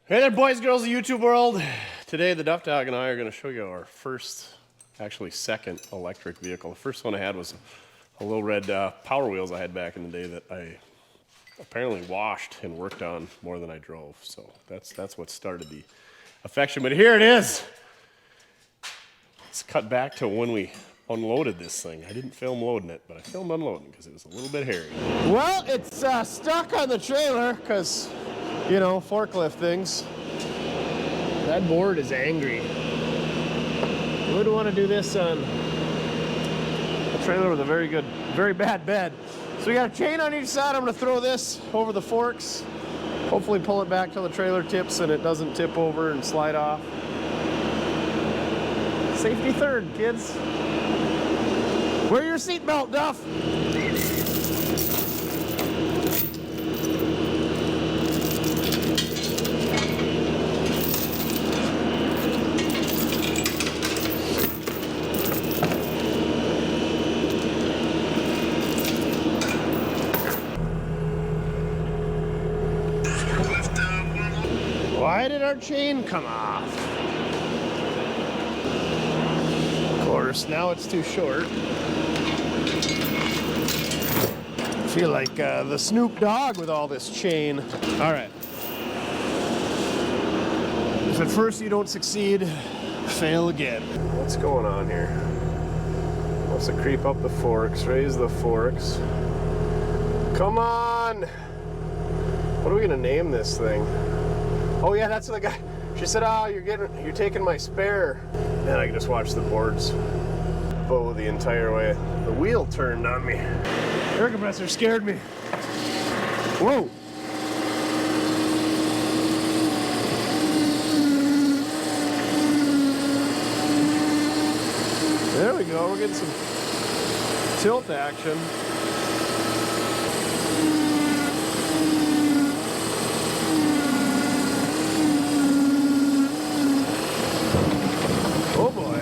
Hey there, boys, girls of YouTube world. Today, the Duff Dog and I are going to show you our first, actually second electric vehicle. The first one I had was a little red Power Wheels I had back in the day that I apparently washed and worked on more than I drove. So that's what started the affection. But here it is. Let's cut back to when we unloaded this thing. I didn't film loading it, but I filmed unloading because it was a little bit hairy. Well, it's stuck on the trailer because, you know, forklift things. That board is angry. You wouldn't want to do this on a trailer with a very bad bed. So we got a chain on each side. I'm going to throw this over the forks. Hopefully pull it back till the trailer tips and it doesn't tip over and slide off. Safety third, kids. Wear your seatbelt, Duff. Why did our chain come off? Of course, now it's too short. I feel like the Snoop Dogg with all this chain. All right. If at first you don't succeed, fail again. What's going on here? Wants to creep up the forks, raise the forks. Come on! What are we gonna name this thing? Oh yeah, that's the guy. She said, "Oh, you're taking my spare." And I can just watch the boards bow the entire way. The wheel turned on me. Air compressor scared me. Whoa. There we go. We're getting some tilt action. Oh boy.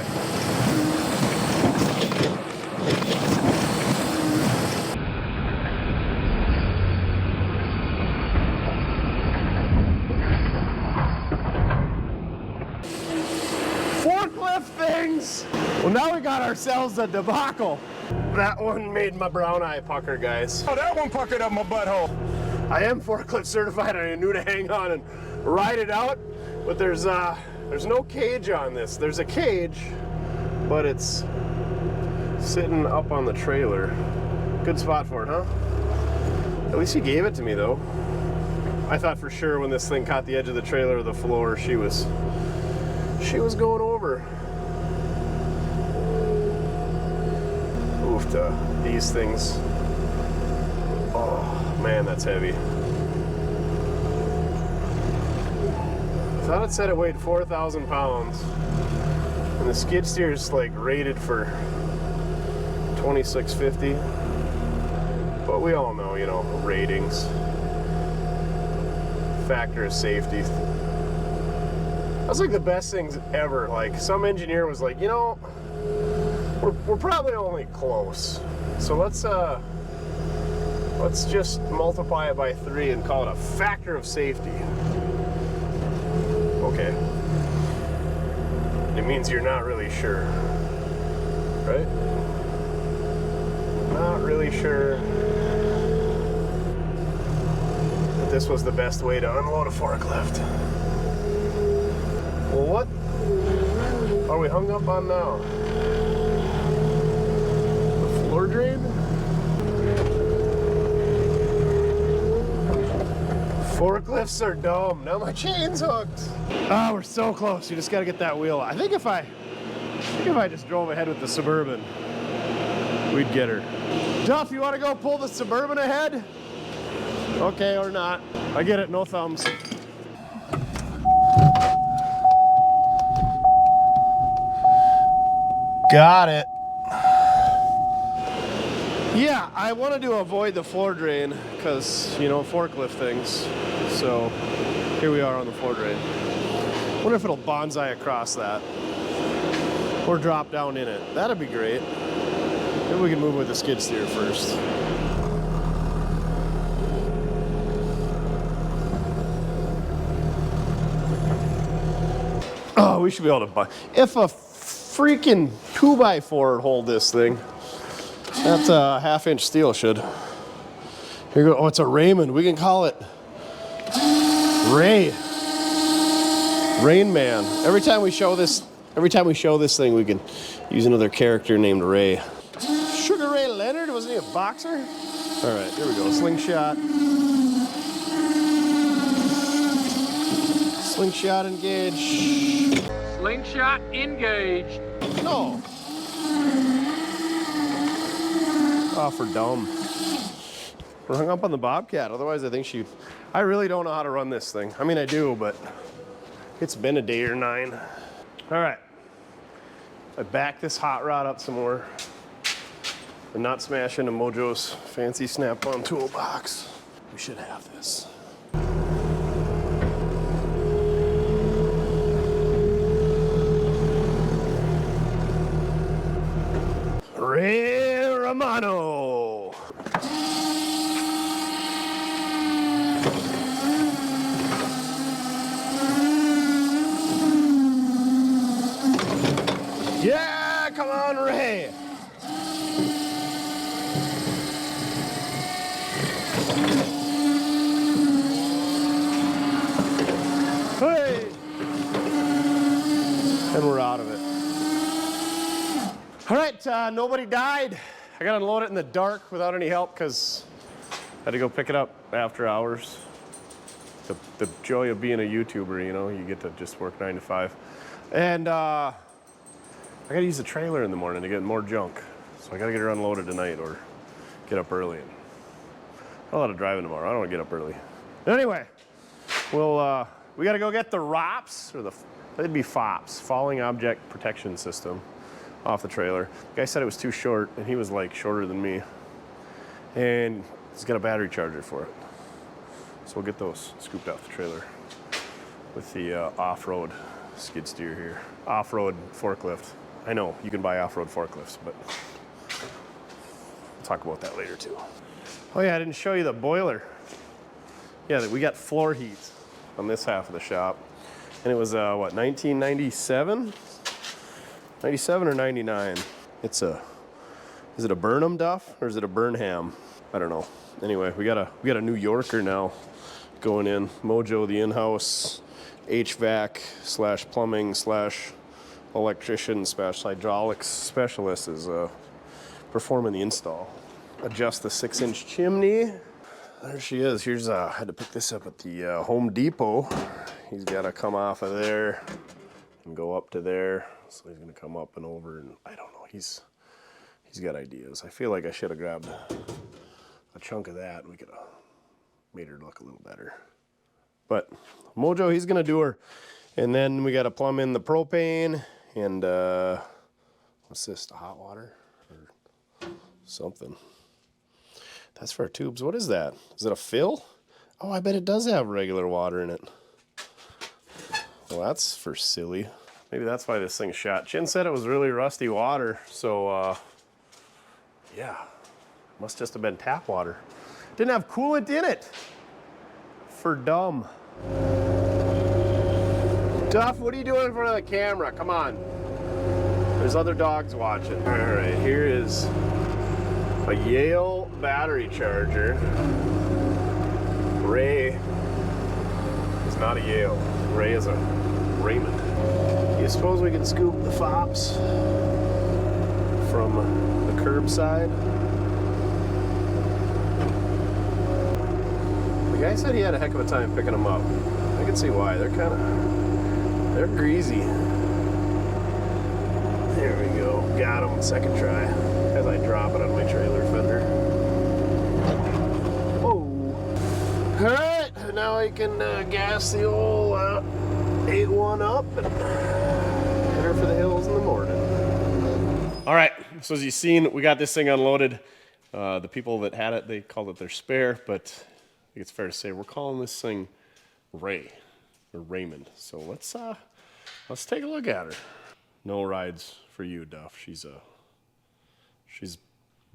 Forklift things! Well, now we got ourselves a debacle. That one made my brown eye pucker, guys. Oh, that one puckered up my butthole. I am forklift certified and I knew to hang on and ride it out, but there's no cage on this. There's a cage, but it's sitting up on the trailer. Good spot for it, huh? At least he gave it to me, though. I thought for sure when this thing caught the edge of the trailer or the floor, she was going over. Oofta, these things. Oh, man, that's heavy. I thought it said it weighed 4,000 pounds. And the skid steer is like rated for 2650. But we all know, you know, ratings. Factor of safety. That's like the best things ever. Like some engineer was like, you know, we're probably only close. So let's just multiply it by 3 and call it a factor of safety. Okay. It means you're not really sure, right? Not really sure that this was the best way to unload a forklift. Well, what are we hung up on now? The floor drain? Forklifts are dumb. Now my chain's hooked. Oh, we're so close. You just gotta get that wheel. I think if I just drove ahead with the Suburban, we'd get her. Duff, you wanna go pull the Suburban ahead? Okay, or not. I get it, no thumbs. Got it. Yeah, I wanted to avoid the floor drain because, you know, forklift things. So here we are on the floor drain. Wonder if it'll bonsai across that or drop down in it. That'd be great. Maybe we can move with the skid steer first. Oh, we should be able to buy. If a freaking 2x4 would hold this thing, that's a 1/2-inch steel should. Here you go. Oh, it's a Raymond. We can call it Rain Man. Every time we show this thing, we can use another character named Ray. Sugar Ray Leonard, wasn't he a boxer? All right, here we go. Slingshot. Slingshot engaged. Slingshot engaged. No. Oh, for dumb. We're hung up on the Bobcat. Otherwise, I really don't know how to run this thing. I mean, I do, but it's been a day or 9. All right. I back this hot rod up some more. I'm not smashing into Mojo's fancy snap-on toolbox. We should have this. Ray Romano. Yeah, come on, Ray. Hey. And we're out of it. All right, nobody died. I got to unload it in the dark without any help because I had to go pick it up after hours. The joy of being a YouTuber, you know, you get to just work 9 to 5. And I got to use the trailer in the morning to get more junk. So I got to get her unloaded tonight or get up early. And a lot of driving tomorrow. I don't want to get up early. Anyway, we got to go get the ROPS, or they'd be FOPS, Falling Object Protection System, off the trailer. The guy said it was too short, and he was like shorter than me. And he's got a battery charger for it. So we'll get those scooped off the trailer with the off-road skid steer here. Off-road forklift. I know, you can buy off-road forklifts, but we'll talk about that later too. Oh yeah, I didn't show you the boiler. Yeah, we got floor heat on this half of the shop. And it was, what, 1997? 97 or 99? Is it a Burnham Duff or is it a Burnham? I don't know. Anyway, we got a New Yorker now going in. Mojo, the in-house HVAC / plumbing / electrician / hydraulics specialist is performing the install. Adjust the 6-inch chimney. There she is. Here's I had to pick this up at the Home Depot. He's got to come off of there and go up to there. So he's gonna come up and over, and I don't know. He's got ideas. I feel like I should have grabbed a chunk of that, and we could have made her look a little better. But Mojo, he's gonna do her, and then we got to plumb in the propane and what's this? The hot water or something? That's for our tubes. What is that? Is it a fill? Oh, I bet it does have regular water in it. Well, that's for silly. Maybe that's why this thing's shot. Chin said it was really rusty water, so yeah, must just have been tap water. Didn't have coolant in it. For dumb. Duff, what are you doing in front of the camera? Come on. There's other dogs watching. All right, here is a Yale battery charger. Ray is not a Yale. Ray is a Raymond. You suppose we can scoop the FOPS from the curbside? The guy said he had a heck of a time picking them up. I can see why. They're greasy. There we go. Got them. Second try. As I drop it on my trailer fender. Oh. All right. Now I can gas the old 8-1 up and head her for the hills in the morning. All right, so as you've seen, we got this thing unloaded. The people that had it, they called it their spare, but I think it's fair to say we're calling this thing Ray or Raymond. So let's take a look at her. No rides for you, Duff. She's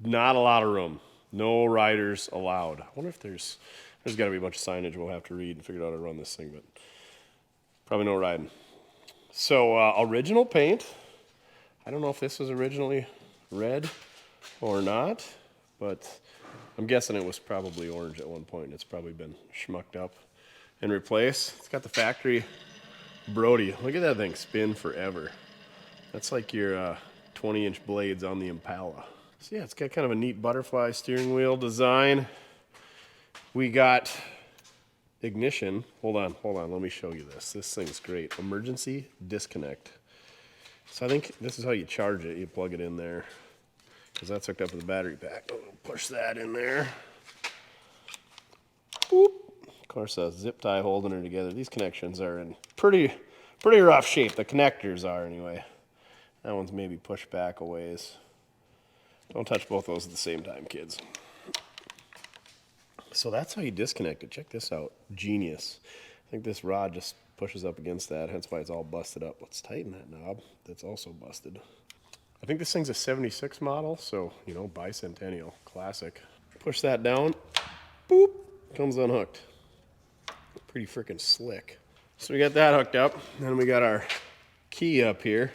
not a lot of room. No riders allowed. I wonder if there's got to be a bunch of signage we'll have to read and figure out how to run this thing, but probably no riding. So original paint. I don't know if this was originally red or not, but I'm guessing it was probably orange at one point. It's probably been schmucked up and replaced. It's got the factory Brody. Look at that thing spin forever. That's like your 20-inch blades on the Impala. So yeah, it's got kind of a neat butterfly steering wheel design. We got ignition. Hold on. Let me show you this. This thing's great. Emergency disconnect. So I think this is how you charge it. You plug it in there because that's hooked up to the battery pack. Push that in there. Boop. Of course, a zip tie holding her together. These connections are in pretty rough shape. The connectors are anyway. That one's maybe pushed back a ways. Don't touch both those at the same time, kids. So that's how you disconnect it. Check this out. Genius. I think this rod just pushes up against that, hence why it's all busted up. Let's tighten that knob. That's also busted. I think this thing's a 76 model, so, you know, bicentennial, classic. Push that down, boop, comes unhooked. Pretty freaking slick. So we got that hooked up, then we got our key up here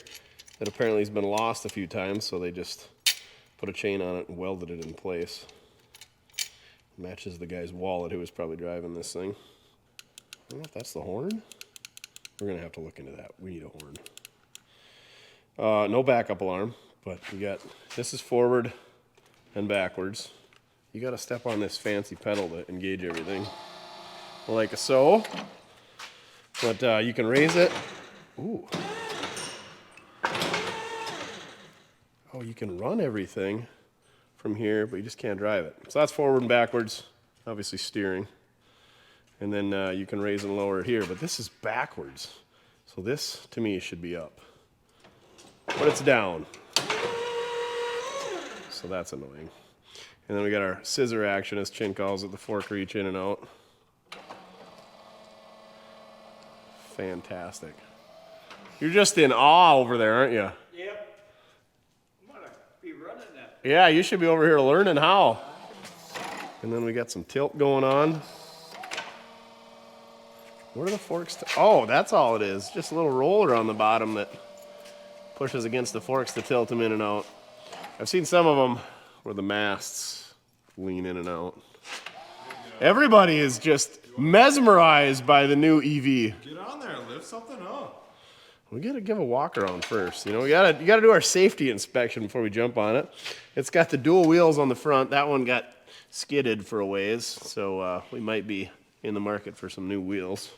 that apparently has been lost a few times, so they just put a chain on it and welded it in place. Matches the guy's wallet who was probably driving this thing. I don't know if that's the horn. We're gonna have to look into that. We need a horn. No backup alarm, but we got, this is forward and backwards. You gotta step on this fancy pedal to engage everything. Like so. But you can raise it. Ooh. Oh, you can run everything from here, but you just can't drive it. So that's forward and backwards, obviously steering. And then you can raise and lower it here, but this is backwards. So this, to me, should be up. But it's down. So that's annoying. And then we got our scissor action, as Chin calls it, the fork reach in and out. Fantastic. You're just in awe over there, aren't you? Yep. I'm gonna be running that. Yeah, you should be over here learning how. And then we got some tilt going on. Where are the forks? Oh, that's all it is. Just a little roller on the bottom that pushes against the forks to tilt them in and out. I've seen some of them where the masts lean in and out. Everybody is just mesmerized by the new EV. Get on there, lift something up. We gotta give a walk around first. You know, you gotta do our safety inspection before we jump on it. It's got the dual wheels on the front. That one got skidded for a ways, so we might be in the market for some new wheels.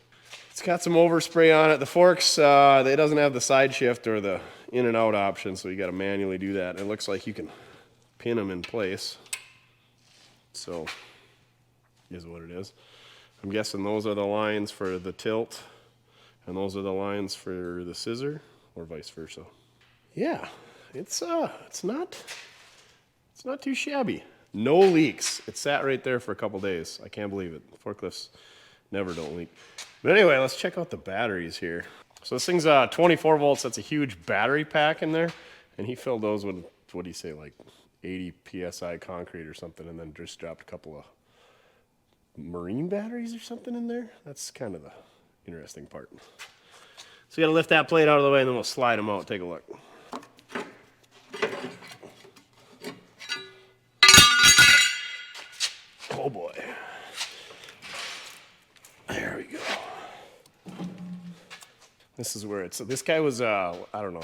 It's got some overspray on it. The forks, it doesn't have the side shift or the in and out option, so you gotta manually do that. And it looks like you can pin them in place. So, is what it is. I'm guessing those are the lines for the tilt, and those are the lines for the scissor, or vice versa. Yeah, it's not too shabby. No leaks. It sat right there for a couple days. I can't believe it. Forklifts never don't leak. But anyway, let's check out the batteries here. So this thing's 24 volts. That's a huge battery pack in there, and he filled those with, what do you say, like 80 psi concrete or something, and then just dropped a couple of marine batteries or something in there. That's kind of the interesting part. So you gotta lift that plate out of the way, and then we'll slide them out. Take a look. Oh boy. There we go. This is where it's, this guy was, I don't know,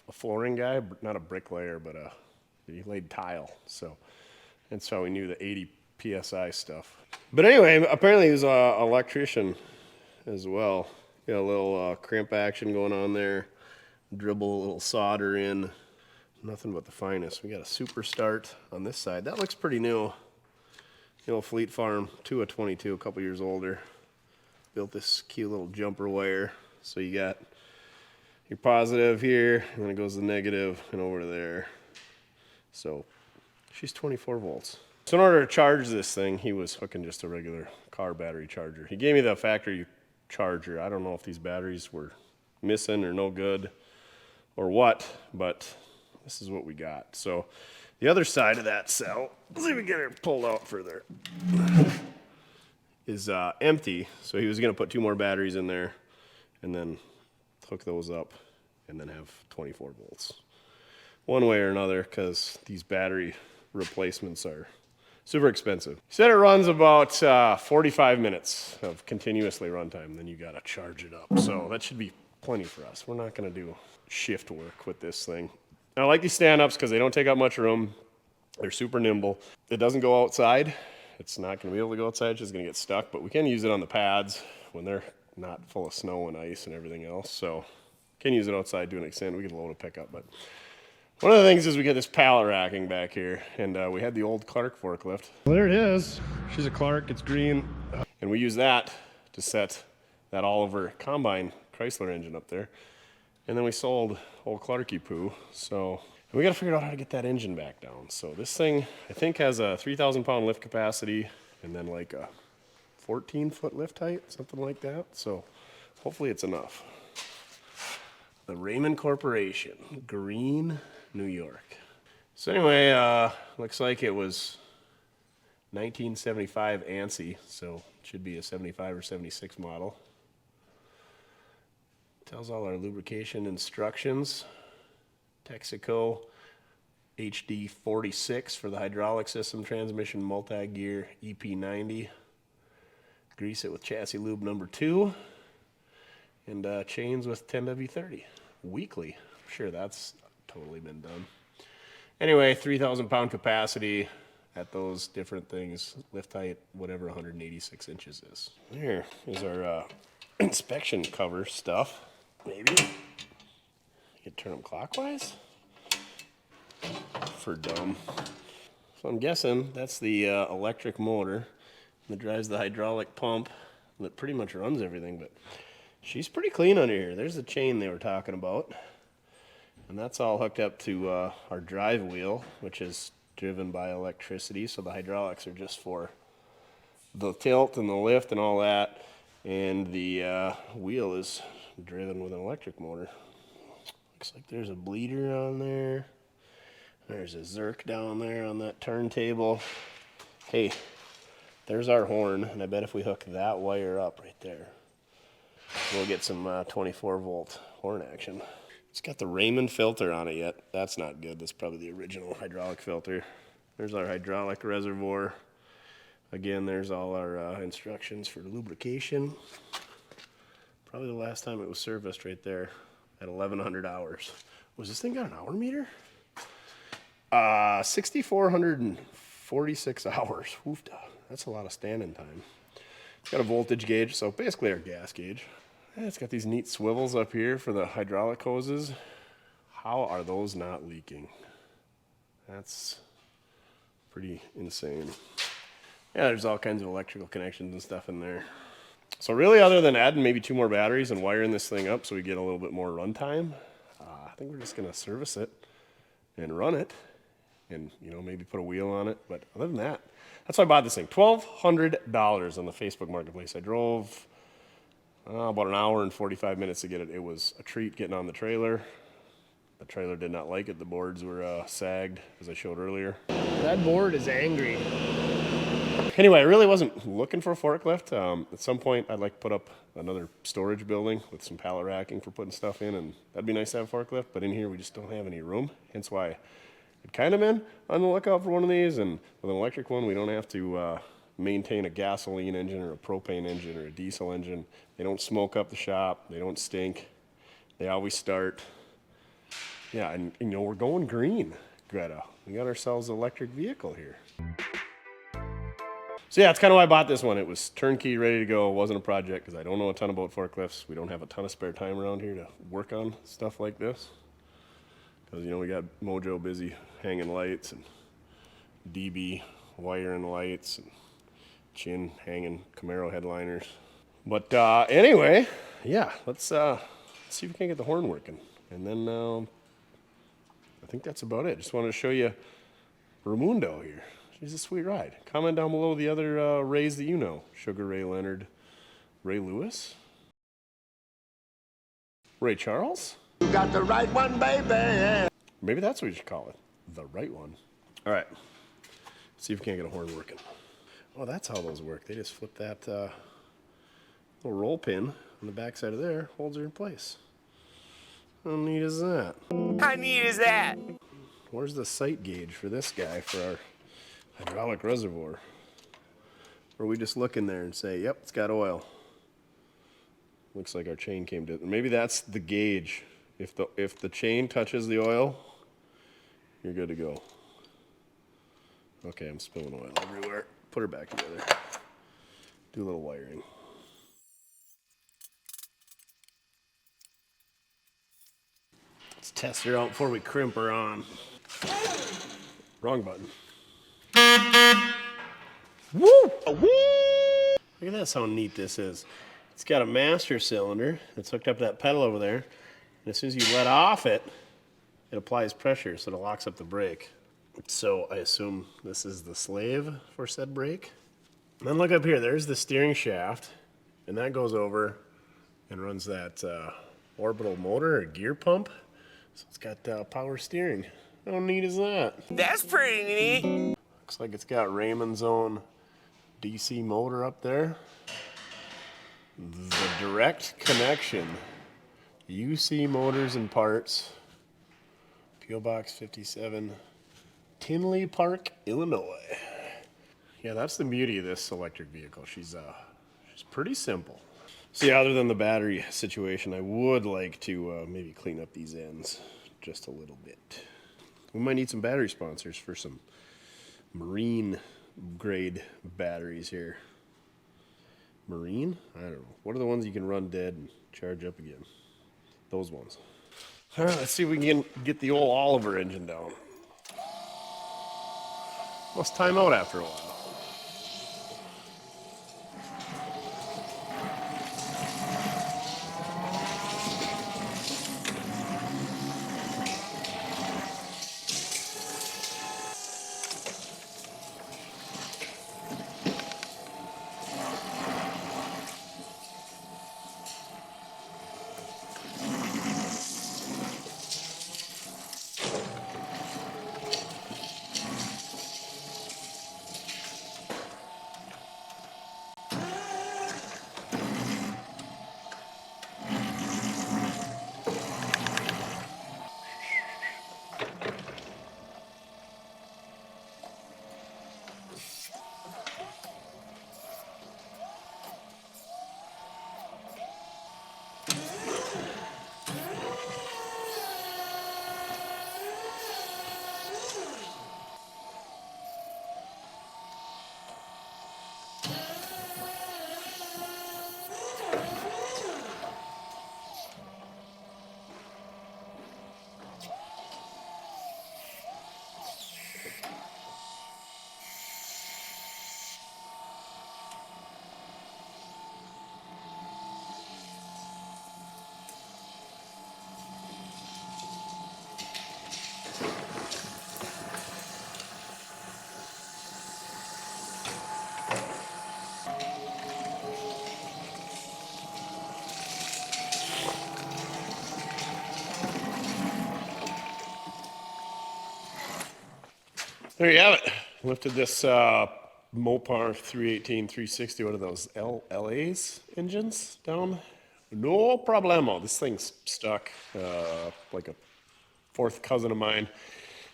a flooring guy, not a bricklayer, but he laid tile. So that's how we knew the 80 PSI stuff. But anyway, apparently he was an electrician as well. Got a little crimp action going on there. Dribble a little solder in. Nothing but the finest. We got a super start on this side. That looks pretty new. The old Fleet Farm 2 a couple years older. Built this cute little jumper wire. So you got your positive here, and then it goes to the negative and over to there. So she's 24 volts. So in order to charge this thing, he was hooking just a regular car battery charger. He gave me the factory charger. I don't know if these batteries were missing or no good or what, but this is what we got. So the other side of that cell, let's see if we can get her pulled out further, is empty. So he was gonna put 2 more batteries in there and then hook those up, and then have 24 volts. One way or another, because these battery replacements are super expensive. He said it runs about 45 minutes of continuously runtime, then you gotta charge it up. So that should be plenty for us. We're not gonna do shift work with this thing. I like these stand-ups because they don't take up much room. They're super nimble. It doesn't go outside. It's not gonna be able to go outside, it's just gonna get stuck, but we can use it on the pads when they're not full of snow and ice and everything else. So can use it outside to an extent. We can load a pickup, but one of the things is we got this pallet racking back here, and we had the old Clark forklift. Well, there it is. She's a Clark, it's green. And we use that to set that Oliver Combine Chrysler engine up there. And then we sold old Clarky poo. So we got to figure out how to get that engine back down. So this thing, I think, has a 3,000 pound lift capacity and then like a 14-foot lift height, something like that. So hopefully it's enough. The Raymond Corporation, Green, New York. So anyway, looks like it was 1975 ANSI, so it should be a 75 or 76 model. Tells all our lubrication instructions. Texaco HD 46 for the hydraulic system, transmission multi-gear EP90. Grease it with chassis lube number 2. And chains with 10W30 weekly. I'm sure that's totally been done. Anyway, 3,000 pound capacity at those different things. Lift height, whatever 186 inches is. Here is our inspection cover stuff. Maybe you turn them clockwise for dumb. So I'm guessing that's the electric motor that drives the hydraulic pump that pretty much runs everything, but she's pretty clean under here. There's the chain they were talking about. And that's all hooked up to our drive wheel, which is driven by electricity. So the hydraulics are just for the tilt and the lift and all that. And the wheel is driven with an electric motor. Looks like there's a bleeder on there. There's a Zerk down there on that turntable. Hey, there's our horn. And I bet if we hook that wire up right there, we'll get some 24 volt horn action. It's got the Raymond filter on it yet. That's not good. That's probably the original hydraulic filter. There's our hydraulic reservoir. Again, there's all our instructions for lubrication. Probably the last time it was serviced right there at 1,100 hours. Was this thing got an hour meter? 6,446 hours. Woofda. That's a lot of standing time. It's got a voltage gauge, so basically our gas gauge. And it's got these neat swivels up here for the hydraulic hoses. How are those not leaking? That's pretty insane. Yeah, there's all kinds of electrical connections and stuff in there. So really, other than adding maybe 2 more batteries and wiring this thing up so we get a little bit more runtime, I think we're just gonna service it and run it and, you know, maybe put a wheel on it. But other than that, that's why I bought this thing. $1,200 on the Facebook Marketplace. I drove about an hour and 45 minutes to get it. It was a treat getting on the trailer. The trailer did not like it. The boards were sagged, as I showed earlier. That board is angry. Anyway, I really wasn't looking for a forklift. At some point, I'd like to put up another storage building with some pallet racking for putting stuff in, and that'd be nice to have a forklift, but in here we just don't have any room. Hence why I'd kind of been on the lookout for one of these, and with an electric one, we don't have to maintain a gasoline engine or a propane engine or a diesel engine. They don't smoke up the shop. They don't stink. They always start. Yeah, and you know, we're going green, Greta. We got ourselves an electric vehicle here. So yeah, that's kind of why I bought this one. It was turnkey, ready to go. It wasn't a project because I don't know a ton about forklifts. We don't have a ton of spare time around here to work on stuff like this. Because, you know, we got Mojo busy hanging lights and DB wiring lights and Chin hanging Camaro headliners. But anyway, yeah, let's see if we can get the horn working. And then I think that's about it. Just wanted to show you Raimundo here. She's a sweet ride. Comment down below the other Rays that you know. Sugar Ray Leonard, Ray Lewis, Ray Charles. You got the right one, baby. Maybe that's what you should call it. The right one. All right. See if we can't get a horn working. Oh, that's how those work. They just flip that little roll pin on the back side of there, holds her in place. How neat is that? How neat is that? Where's the sight gauge for this guy for our hydraulic reservoir? Or we just look in there and say, yep, it's got oil. Looks like our chain came to, maybe that's the gauge. If the chain touches the oil, you're good to go. Okay, I'm spilling oil everywhere. Put her back together. Do a little wiring. Let's test her out before we crimp her on. Wrong button. Woo! Woo! Look at this, how neat this is. It's got a master cylinder that's hooked up to that pedal over there. And as soon as you let off it, it applies pressure, so it locks up the brake. So I assume this is the slave for said brake. And then look up here, there's the steering shaft, and that goes over and runs that orbital motor or gear pump. So it's got power steering. How neat is that? That's pretty neat. Looks like it's got Raymond's own DC motor up there. The direct connection. UC Motors and Parts. P.O. Box 57, Tinley Park, Illinois. Yeah, that's the beauty of this electric vehicle. She's pretty simple. See, other than the battery situation, I would like to maybe clean up these ends just a little bit. We might need some battery sponsors for some marine grade batteries here. Marine? I don't know. What are the ones you can run dead and charge up again? Those ones. All right, let's see if we can get the old Oliver engine down. Must time out after a while. There you have it. Lifted this Mopar 318, 360, what are those, LA's engines down? No problemo. This thing's stuck, like a fourth cousin of mine.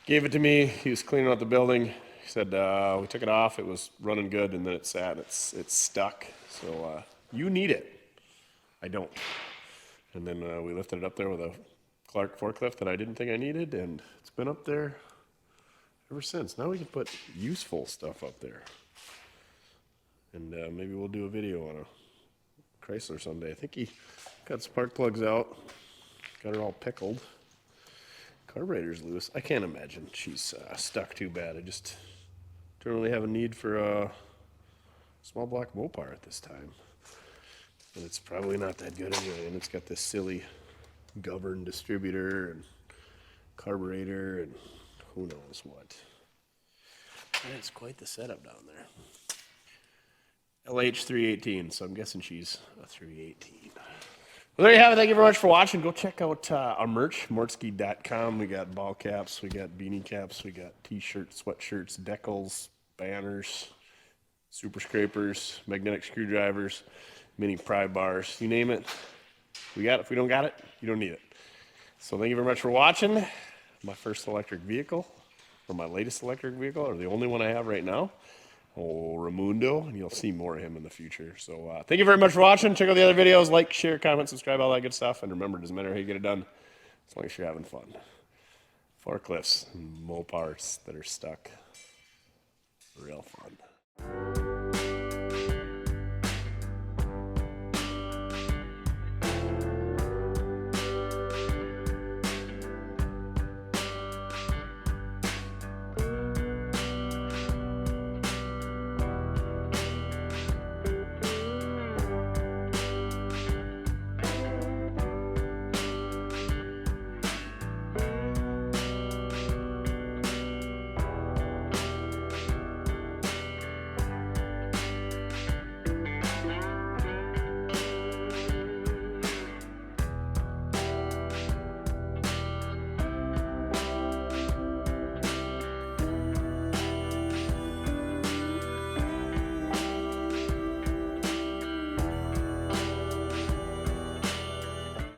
Gave it to me. He was cleaning out the building. He said, we took it off. It was running good, and then it sat. It's stuck. So you need it. I don't. And then we lifted it up there with a Clark forklift that I didn't think I needed, and it's been up there ever since. Now we can put useful stuff up there. And maybe we'll do a video on a Chrysler someday. I think he got spark plugs out, got her all pickled. Carburetor's loose. I can't imagine she's stuck too bad. I just don't really have a need for a small block Mopar at this time. And it's probably not that good anyway. And it's got this silly governed distributor and carburetor and who knows what. And it's quite the setup down there. LH318, so I'm guessing she's a 318. Well, there you have it. Thank you very much for watching. Go check out our merch, mortske.com. We got ball caps, we got beanie caps, we got t-shirts, sweatshirts, decals, banners, super scrapers, magnetic screwdrivers, mini pry bars, you name it. We got it. If we don't got it, you don't need it. So thank you very much for watching. My first electric vehicle, or my latest electric vehicle, or the only one I have right now. Oh, Raymundo, and you'll see more of him in the future. So thank you very much for watching. Check out the other videos. Like, share, comment, subscribe, all that good stuff. And remember, it doesn't matter how you get it done, as long as you're having fun. Forklifts and mow parts that are stuck. Real fun.